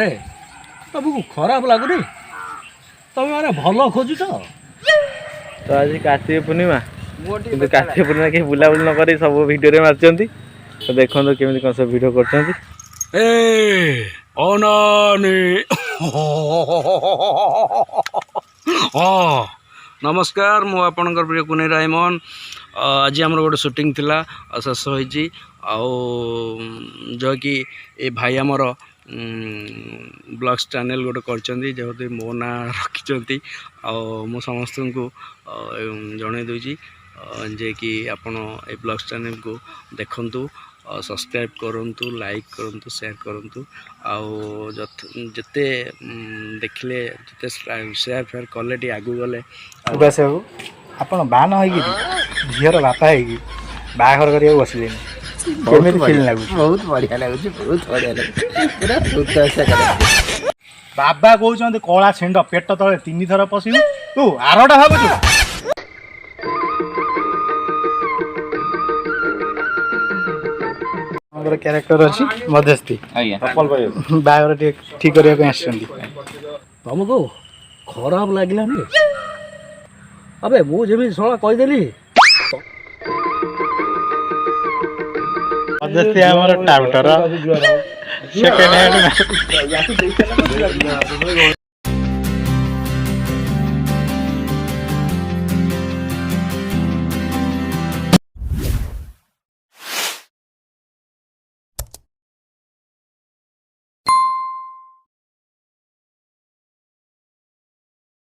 अरे तुमको खराब लगुनि तुम अरे भल खोजुच तो आज कार्तिक पूर्णिमा किंतु कार्तिक पूर्णिमा के बुलाबुली न कर सब वीडियो मार्चंती तो देखो केमी कौन सब वीडियो कर नमस्कार मु आपणकर प्रिय कुनी रायमन आज आम गोटे शूटिंग थिला शेष होईची जो कि ए भाई आमर ब्लॉग्स चैनल गोटे करचंती जो मो ना रखिंट मु समस्त को जन दूची जे कि आपण ए ब्लॉग्स चैनल को देखंतु सब्सक्राइब करंतु लाइक करंतु शेयर करंतु जिते देखले जिते शेयर फेयर कले टी आगु गले बस आपण बान होगी झीर बापा होगी बाहर करिया बसले केमे फील लागु बहुत बढ़िया लागु बहुत बढ़िया लागु पूरा भूत ऐसा कर बाबा कहउछन कला छेंड पेट तले 3 थर पसिउ तू आरोटा भाबछु हमर कैरेक्टर अछि मध्यस्थी आज्ञा सफल भयो बाहर ठीक करिया पे आछंती तुमको खराब लगला अबे मु जेबी सोला कहि देली मध्यस्थी हमर टाउटर सेकंड हैंड